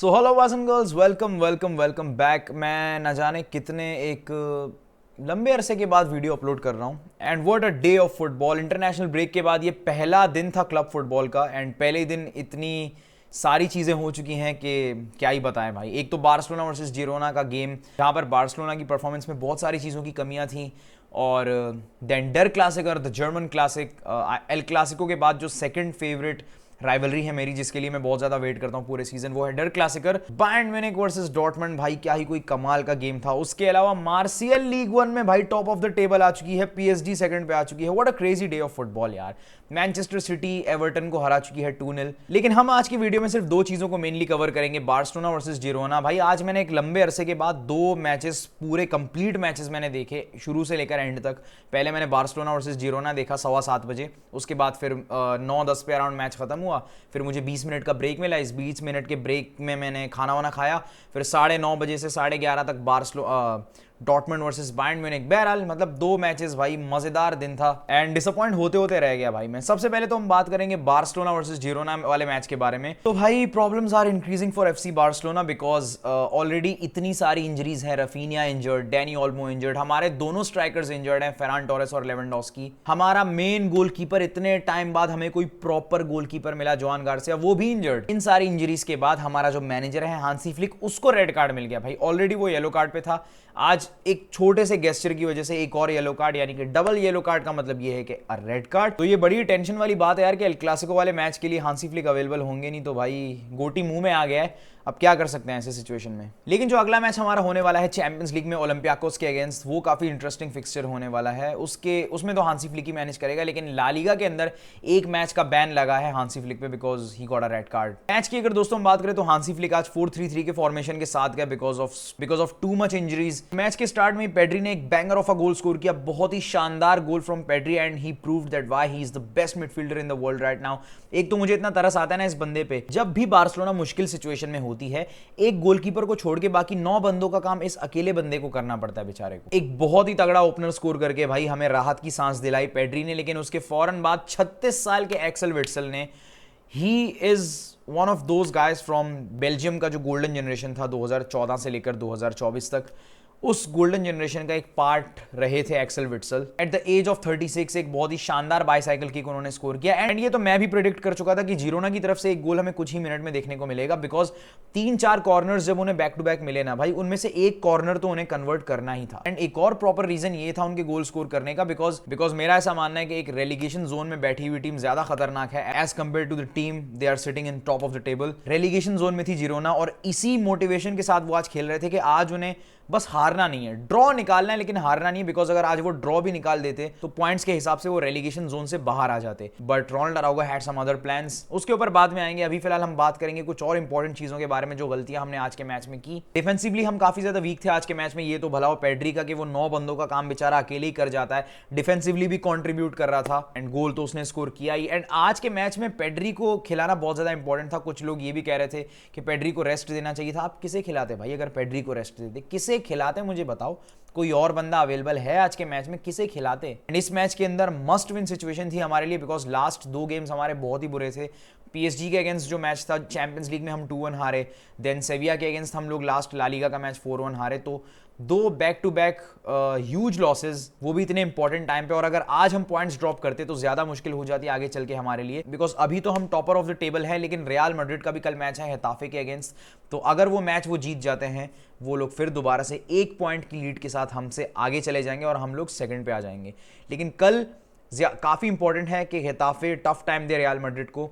So hello boys and girls, welcome welcome welcome back. मैं न जाने कितने एक लंबे अरसे के बाद वीडियो अपलोड कर रहा हूँ and what a day of football. International break के बाद ये पहला दिन था क्लब फुटबॉल का एंड पहले दिन इतनी सारी चीज़ें हो चुकी हैं कि क्या ही बताएं भाई। एक तो बार्सिलोना वर्सेस जिरोना का गेम जहाँ पर बार्सिलोना की परफॉर्मेंस में बहुत सारी चीज़ों की कमियाँ थी और देन डर क्लासिक और the German classic El Clasico के बाद जो सेकंड फेवरेट राइवलरी है मेरी, जिसके लिए मैं बहुत ज्यादा वेट करता हूं पूरे सीजन, वो है डर क्लासिकर बायर्न म्यूनिख वर्सेस डॉर्टमंड। भाई क्या ही कोई कमाल का गेम था। उसके अलावा मार्सियल लीग वन में भाई टॉप ऑफ द टेबल आ चुकी है, पीएसजी सेकंड पे आ चुकी है। What a crazy day of football यार। मैनचेस्टर सिटी एवर्टन को हरा चुकी है 2-0। लेकिन हम आज की वीडियो में सिर्फ दो चीजों को मेनली कवर करेंगे, बार्सिलोना वर्सेस जिरोना। भाई आज मैंने एक लंबे अरसे के बाद दो मैचेस, पूरे कंप्लीट मैचेस मैंने देखे शुरू से लेकर एंड तक। पहले मैंने बार्सिलोना वर्सेस जिरोना देखा 7:15 बजे, उसके बाद फिर 9-10 पे अराउंड मैच खत्म हुआ। फिर मुझे 20 मिनट का ब्रेक मिला, इस 20 मिनट के ब्रेक में मैंने खाना वाना खाया। फिर 9:30 बजे से 11:30 तक डॉर्टमंड वर्सेस बायर्न म्यूनिख। बहरहाल मतलब दो मैचेस भाई, मजेदार दिन था एंड डिसअपॉइंट होते होते रह गया भाई मैं। सबसे पहले तो हम बात करेंगे बार्सिलोना वर्सेस जिरोना वाले मैच के बारे में। तो भाई problems are increasing for FC Barcelona because already इतनी सारी इंजरीज है। Raphinha injured, Dani Olmo injured, हमारे दोनों स्ट्राइकर्स इंजर्ड हैं, फेरान टोरेस और लेवेंडोस्की। हमारा मेन गोलकीपर, इतने टाइम बाद हमें कोई प्रॉपर गोलकीपर मिला, जोआन गार्सिया, वो भी इंजर्ड। इन सारी इंजरीज के बाद हमारा जो मैनेजर है हांसी फ्लिक, उसको रेड कार्ड मिल गया भाई। ऑलरेडी वो येलो कार्ड पे था, आज एक छोटे से गेस्चर की वजह से एक और येलो कार्ड, यानी कि डबल येलो कार्ड का मतलब ये है कि रेड कार्ड। तो ये बड़ी टेंशन वाली बात है यार कि एल क्लासिको वाले मैच के लिए हांसी फ्लिक अवेलेबल होंगे नहीं, तो भाई गोटी मुंह में आ गया है। अब क्या कर सकते हैं ऐसे सिचुएशन में। लेकिन जो अगला मैच हमारा होने वाला है चैंपियंस लीग में ओलंपियाकोस के अगेंस्ट, वो काफी इंटरेस्टिंग फिक्सचर होने वाला है। उसमें तो हांसी फ्लिक ही मैनेज करेगा, लेकिन ला लीगा के अंदर एक मैच का बैन लगा है हांसी फ्लिक पे because he got a red card. Match की अगर दोस्तों हम बात करें तो हांसी फ्लिक आज 4-3-3 के फॉर्मेशन के साथ गया because of too much injuries. Match के स्टार्ट में पेड्री ने एक banger of a goal score किया, बहुत ही शानदार गोल from Pedri and he proved that why he is the best midfielder in the world right now. एक तो मुझे इतना तरस आता है ना इस बंदे पे, जब भी बार्सिलोना मुश्किल सिचुएशन में होती है, एक गोलकीपर को छोड़ के बाकी 9 बंदों का काम इस अकेले बंदे को करना पड़ता है बेचारे को। एक बहुत ही तगड़ा ओपनर स्कोर करके भाई हमें राहत की सांस दिलाई पेड्री ने। लेकिन उसके फौरन बाद 36 साल के एक्सेल विट्सल ने, he is one of those guys from Belgium का जो गोल्डन जनरेशन था 2014 से लेकर 2024 तक, उस गोल्डन जनरेशन का एक पार्ट रहे थे Axel Witsel. At the age of 36 एक बहुत ही शानदार बाईसाइकिल किक उन्होंने स्कोर किया एंड ये तो मैं भी प्रेडिक्ट कर चुका था कि जिरोना की तरफ से एक गोल हमें कुछ ही मिनट में देखने को मिलेगा बिकॉज 3-4 कॉर्नर्स जब उन्हें बैक टू बैक मिले ना भाई, उनमें से एक कॉर्नर तो उन्हें कन्वर्ट करना ही था। एंड एक और प्रॉपर रीजन ये था उनके गोल स्कोर करने का बिकॉज मेरा ऐसा मानना है कि एक रेलीगेशन जोन में बैठी हुई टीम ज्यादा खतरनाक है as compare to the team they are sitting in top of the table. Relegation zone में थी जिरोना और इसी मोटिवेशन के साथ वो आज खेल रहे थे कि आज उन्हें बस हारना नहीं है, ड्रॉ निकालना है, लेकिन हारना नहीं है। बिकॉज अगर आज वो ड्रॉ भी निकाल देते तो पॉइंट्स के हिसाब से वो रेलीगेशन जोन से बाहर आ जाते। But Ronald Araujo had some other plans, उसके ऊपर बाद में आएंगे। अभी फिलहाल हम बात करेंगे कुछ और इंपॉर्टेंट चीजों के बारे में जो गलतियां हमने आज के मैच में की। डिफेंसिवली हम काफी ज्यादा वीक थे आज के मैच में, ये तो भला हो पेड्री का कि वो 9 बंदों का काम बेचारा अकेले ही कर जाता है, डिफेंसिवली भी कॉन्ट्रीब्यूट कर रहा था एंड गोल तो उसने स्कोर किया ही। एंड आज के मैच में पेड्री को खिलाना बहुत ज्यादा इंपॉर्टेंट था। कुछ लोग ये भी कह रहे थे कि पेड्री को रेस्ट देना चाहिए था। आप किसे खिलाते भाई? अगर पेड्री को रेस्ट देते, किसे खिलाते मुझे बताओ? कोई और बंदा अवेलेबल है आज के मैच में, किसे खिलाते? एंड इस मैच के अंदर मस्ट विन सिचुएशन थी हमारे लिए बिकॉज लास्ट 2 गेम्स हमारे बहुत ही बुरे थे। पीएसजी के अगेंस्ट जो मैच था चैंपियंस लीग में हम 2-1 हारे, देन सेविया के अगेंस्ट हम लोग लास्ट ला लीगा का मैच 4-1 हारे। तो 2 back to back huge losses, वो भी इतने इंपॉर्टेंट टाइम पे। और अगर आज हम पॉइंट्स ड्रॉप करते तो ज्यादा मुश्किल हो जाती आगे चल के हमारे लिए बिकॉज अभी तो हम टॉपर ऑफ द टेबल है, लेकिन रियल मैड्रिड का भी कल मैच है हेताफे के अगेंस्ट। तो अगर वो मैच वो जीत जाते हैं, वो लोग फिर दोबारा से 1 पॉइंट की लीड के साथ हमसे आगे चले जाएंगे और हम लोग सेकंड पे आ जाएंगे। लेकिन कल काफी इंपॉर्टेंट है कि हेताफे टफ टाइम दे रियल मैड्रिड को,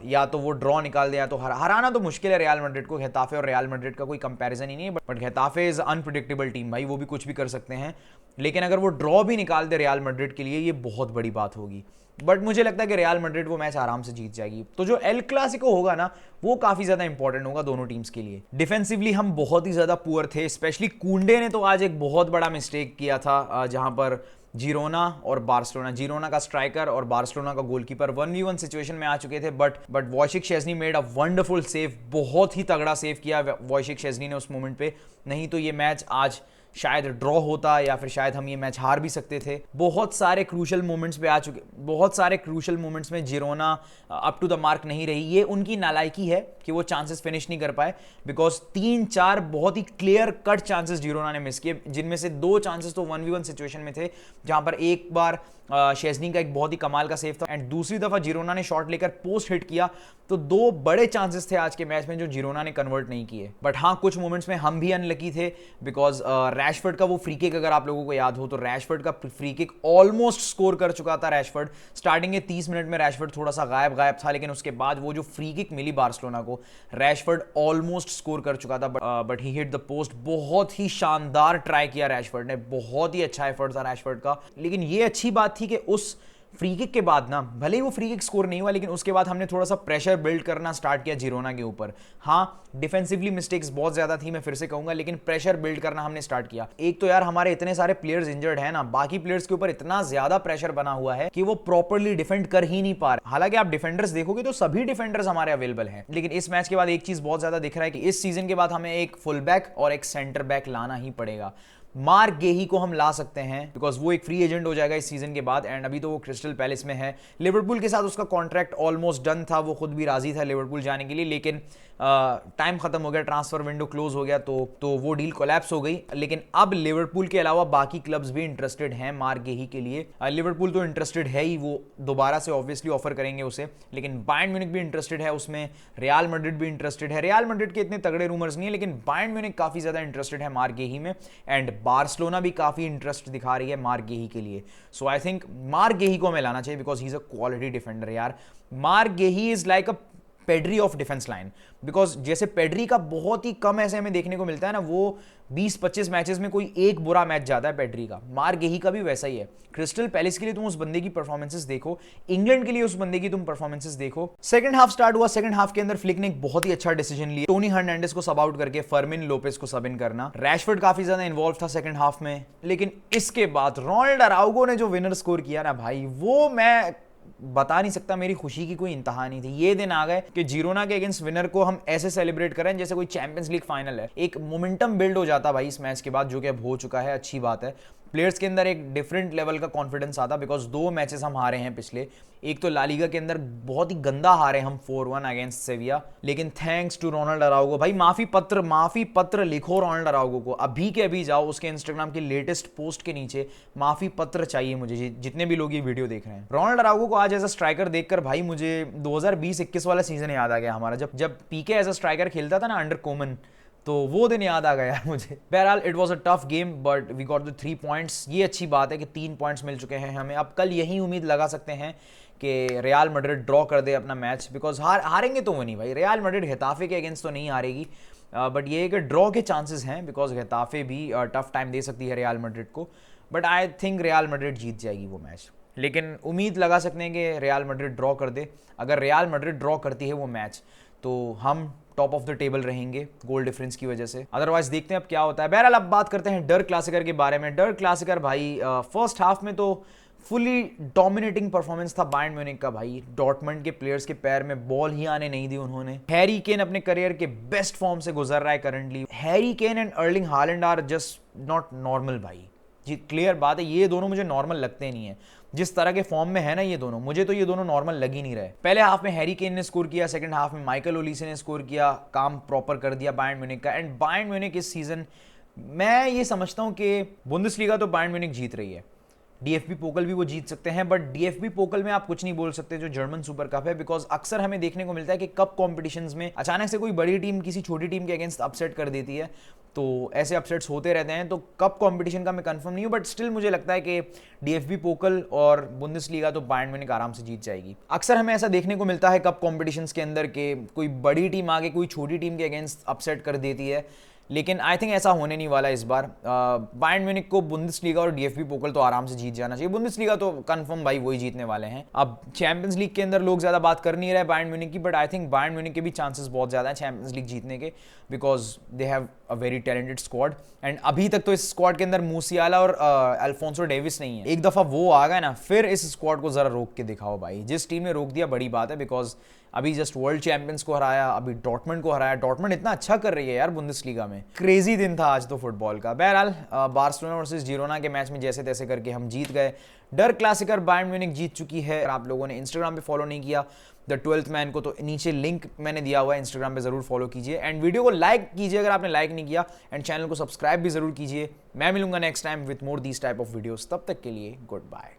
या तो वो ड्रॉ निकाल दे या तो हराना तो मुश्किल है रियल मैड्रिड को। हेताफे और रियल मैड्रिड का कोई कंपैरिजन ही नहीं है, बट हेताफे इज अनप्रेडिक्टेबल टीम भाई, वो भी कुछ भी कर सकते हैं। लेकिन अगर वो ड्रॉ भी निकाल दे रियल मैड्रिड के लिए, ये बहुत बड़ी बात होगी। बट मुझे लगता है कि रियल मैड्रिड वो मैच आराम से जीत जाएगी। तो जो एल क्लासिको होगा ना, वो काफी ज्यादा इंपॉर्टेंट होगा दोनों टीम्स के लिए। डिफेंसिवली हम बहुत ही ज्यादा पुअर थे, स्पेशली कुंडे ने तो आज एक बहुत बड़ा मिस्टेक किया था जहां पर जिरोना और बार्सिलोना, जिरोना का स्ट्राइकर और बार्सिलोना का गोलकीपर 1v1 सिचुएशन में आ चुके थे। But Wojciech Szczesny made a wonderful save, बहुत ही तगड़ा सेव किया वॉयचिक शेज़नी ने उस मोमेंट पे, नहीं तो ये मैच आज शायद ड्रॉ होता या फिर शायद हम ये मैच हार भी सकते थे। बहुत सारे क्रूशल मोमेंट्स पे आ चुके, बहुत सारे क्रूशल मोमेंट्स में Girona up to the mark नहीं रही। ये उनकी नालायकी है कि वो चांसेस फिनिश नहीं कर पाए, बिकॉज 3-4 बहुत ही क्लियर कट चांसेस जिरोना ने मिस किए, जिनमें से 2 चांसेस तो 1v1 सिचुएशन में थे, जहां पर एक बार शेजनी का एक बहुत ही कमाल का सेव था एंड दूसरी दफा जिरोना ने शॉट लेकर पोस्ट हिट किया। तो 2 बड़े चांसेस थे आज के मैच में जो जिरोना ने कन्वर्ट नहीं किए। बट हाँ, कुछ मोमेंट्स में हम भी अनलकी थे, बिकॉज रैशफोर्ड का वो फ्री किक, अगर आप लोगों को याद हो तो रैशफोर्ड का फ्री किक ऑलमोस्ट स्कोर कर चुका था रैशफोर्ड। स्टार्टिंग के 30 मिनट में रैशफोर्ड थोड़ा सा गायब था, लेकिन उसके बाद वो जो फ्री किक मिली बार्सिलोना को, रैशफोर्ड ऑलमोस्ट स्कोर कर चुका था, but he hit the post. बहुत ही शानदार ट्राई किया रैशफोर्ड ने, बहुत ही अच्छा एफर्ट था रैशफोर्ड का। लेकिन ये अच्छी बात थी कि उस फ्री किक के बाद ना, भले ही वो फ्री किक स्कोर नहीं हुआ, लेकिन उसके बाद हमने थोड़ा सा प्रेशर बिल्ड करना स्टार्ट किया जिरोना के ऊपर। हाँ, डिफेंसिवली मिस्टेक्स बहुत ज्यादा थी, मैं फिर से कहूंगा, लेकिन प्रेशर बिल्ड करना हमने स्टार्ट किया। एक तो यार हमारे इतने सारे प्लेयर्स इंजर्ड हैं ना, बाकी प्लेयर्स के ऊपर इतना ज्यादा प्रेशर बना हुआ है कि वो प्रॉपर्ली डिफेंड कर ही नहीं पा रहे। हालांकि आप डिफेंडर्स देखोगे तो सभी डिफेंडर्स हमारे अवेलेबल हैं, लेकिन इस मैच के बाद एक चीज बहुत ज्यादा दिख रहा है कि इस सीजन के बाद हमें एक फुल बैक और एक सेंटर बैक लाना ही पड़ेगा। मार्क गेही को हम ला सकते हैं, बिकॉज वो एक फ्री एजेंट हो जाएगा इस सीजन के बाद, एंड अभी तो वो क्रिस्टल पैलेस में है। लिवरपूल के साथ उसका कॉन्ट्रैक्ट ऑलमोस्ट डन था, वो खुद भी राजी था लिवरपूल जाने के लिए, लेकिन टाइम खत्म हो गया, ट्रांसफर विंडो क्लोज हो गया, तो वो डील कोलैप्स हो गई। लेकिन अब लिवरपूल के अलावा बाकी क्लब्स भी इंटरेस्टेड हैं मार्क गेही के लिए। लिवरपूल तो इंटरेस्टेड है ही, वो दोबारा से ऑब्वियसली ऑफर करेंगे उसे, लेकिन बायर्न म्यूनिख भी इंटरेस्टेड है उसमें, रियल मैड्रिड भी इंटरेस्टेड है। रियल मैड्रिड के इतने तगड़े रूमर्स नहीं है, लेकिन बायर्न म्यूनिख काफी ज्यादा इंटरेस्टेड है मार्क गेही में, एंड बार्सिलोना भी काफी इंटरेस्ट दिखा रही है मार्क गेही के लिए। सो आई थिंक मार्क गेही को हमें लाना चाहिए, because he is a quality defender यार। Marc Guehi is like a Pedri of defence line, because जैसे पेड्री का बहुत ही कम ऐसे हमें देखने को मिलता है ना, वो 20-25 मैचेस में कोई एक बुरा मैच जाता है पेड्री का, मार्क गेही का भी वैसा ही है। क्रिस्टल पैलेस के लिए तुम उस बंदे की परफॉर्मेंसेस देखो, इंग्लैंड के लिए उस बंदे की तुम परफॉर्मेंसेस देखो। सेकंड हाफ स्टार्ट हुआ, सेकंड हाफ के अंदर फ्लिक ने एक बहुत ही अच्छा डिसीजन लिया, टोनी हर्नांडेज को सब आउट करके फर्मिन लोपेस को सब इन करना। रैशफोर्ड काफी ज्यादा इन्वॉल्व था सेकंड हाफ में, लेकिन इसके बाद रोनाल्ड अराउगो ने जो विनर स्कोर किया ना भाई, वो मैं बता नहीं सकता, मेरी खुशी की कोई इंतहा नहीं थी। ये दिन आ गए कि जिरोना के अगेंस्ट विनर को हम ऐसे सेलिब्रेट करें जैसे कोई चैंपियंस लीग फाइनल है। एक मोमेंटम बिल्ड हो जाता भाई इस मैच के बाद, जो कि अब हो चुका है, अच्छी बात है। प्लेयर्स के अंदर एक डिफरेंट लेवल का कॉन्फिडेंस आता, बिकॉज 2 मैचेस हम हारे हैं पिछले। एक तो ला लीगा के अंदर बहुत ही गंदा हारे हम 4-1 अगेंस्ट सेविया, लेकिन थैंक्स टू रोनाल्ड अराउगो। भाई माफी पत्र लिखो रोनाल्ड अराउगो को, अभी के अभी जाओ उसके इंस्टाग्राम की लेटेस्ट पोस्ट के नीचे माफी पत्र चाहिए मुझे, जितने भी लोग ये वीडियो देख रहे हैं। रोनाल्ड अराउगो को आज एज अ स्ट्राइकर देखकर भाई मुझे 2020-21 वाला सीजन याद आ गया हमारा, जब पीके एज अ स्ट्राइकर खेलता था ना अंडर कोमन, तो वो दिन याद आ गया मुझे। बहरहाल it was a tough game, but we got the 3 points. ये अच्छी बात है कि 3 पॉइंट्स मिल चुके हैं हमें। अब कल यही उम्मीद लगा सकते हैं कि रियल मैड्रिड ड्रॉ कर दे अपना मैच, बिकॉज हारेंगे तो वो नहीं भाई, रियल मैड्रिड गेताफे के अगेंस्ट तो नहीं हारेगी, बट ये है कि ड्रॉ के चांसेस हैं, बिकॉज गेताफे भी टफ टाइम दे सकती है रियल मैड्रिड को, but I think Real Madrid जीत जाएगी वो मैच। लेकिन उम्मीद लगा सकते हैं कि रियल मैड्रिड ड्रॉ कर दे। अगर रियल मैड्रिड ड्रॉ करती है वो मैच, तो हम टॉप ऑफ द टेबल रहेंगे गोल डिफरेंस की वजह से। अदरवाइज देखते हैं अब क्या होता है। बहरहाल अब बात करते हैं डर क्लासिकर के बारे में। डर क्लासिकर भाई फर्स्ट हाफ में तो फुली डोमिनेटिंग परफॉर्मेंस था बायर्न म्यूनिख का भाई। डॉर्टमंड के प्लेयर्स के पैर में बॉल ही आने नहीं दी उन्होंने। हैरी केन अपने करियर के बेस्ट फॉर्म से गुजर रहा है currently. Harry Kane and Erling Haaland are just not normal भाई, जी क्लियर बात है, ये दोनों मुझे नॉर्मल लगते नहीं है। जिस तरह के फॉर्म में है ना ये दोनों, मुझे तो ये दोनों नॉर्मल लग ही नहीं रहे। पहले हाफ में हैरी केन ने स्कोर किया, सेकंड हाफ में माइकल ओलिसे ने स्कोर किया, काम प्रॉपर कर दिया बायर्न म्यूनिख का। एंड बायर्न म्यूनिख इस सीजन मैं ये समझता हूं कि बुंदेसलीगा तो बायर्न म्यूनिख जीत रही है, डीएफबी पोकल भी वो जीत सकते हैं, बट डीएफबी पोकल में आप कुछ नहीं बोल सकते जो जर्मन सुपर कप है, बिकॉज अक्सर हमें देखने को मिलता है कि कप कॉम्पिटिशंस में अचानक से कोई बड़ी टीम किसी छोटी टीम के अगेंस्ट अपसेट कर देती है, तो ऐसे अपसेट्स होते रहते हैं। तो कप कंपटीशन का मैं कंफर्म नहीं हूं, बट स्टिल मुझे लगता है कि डीएफबी पोकल और बुंदेसलीगा तो बायर्न म्यूनिख आराम से जीत जाएगी। अक्सर हमें ऐसा देखने को मिलता है कप कॉम्पिटिशन्स के अंदर के कोई बड़ी टीम आगे कोई छोटी टीम के अगेंस्ट अपसेट कर देती है, लेकिन आई थिंक ऐसा होने नहीं वाला इस बार। बायर्न म्यूनिख को बुंदेसलीगा और डीएफबी पोकल तो आराम से जीत जाना चाहिए। बुंदेसलीगा तो कंफर्म भाई वही जीतने वाले हैं। अब चैंपियंस लीग के अंदर लोग ज्यादा बात कर नहीं रहे बायर्न म्यूनिख की, but I think Bayern Munich के भी चांसेस बहुत ज्यादा हैं चैंपियंस लीग जीतने के, because they have a very talented squad. And अभी तक तो इस स्क्वाड के अंदर मूसियाला और अल्फोंसो डेविस नहीं है। एक दफा वो आ गए ना, फिर इस स्क्वाड को जरा रोक के दिखाओ भाई। जिस टीम ने रोक दिया बड़ी बात है, बिकॉज अभी जस्ट वर्ल्ड चैंपियंस को हराया, अभी डॉर्टमंड को हराया। डॉर्टमंड इतना अच्छा कर रही है यार बुंदेसलीगा में। क्रेजी दिन था आज तो फुटबॉल का। बहरहाल बार्सिलोना वर्सेस जिरोना के मैच में जैसे तैसे करके हम जीत गए। डर क्लासिकर बायर्न म्यूनिख जीत चुकी है। अगर आप लोगों ने इंस्टाग्राम पे फॉलो नहीं किया द 12th मैन को, तो नीचे लिंक मैंने दिया हुआ है, इंस्टाग्राम पे जरूर फॉलो कीजिए एंड वीडियो को लाइक कीजिए अगर आपने लाइक नहीं किया, एंड चैनल को सब्सक्राइब भी जरूर कीजिए। मैं मिलूंगा next time with more these type of videos. तब तक के लिए गुड बाय।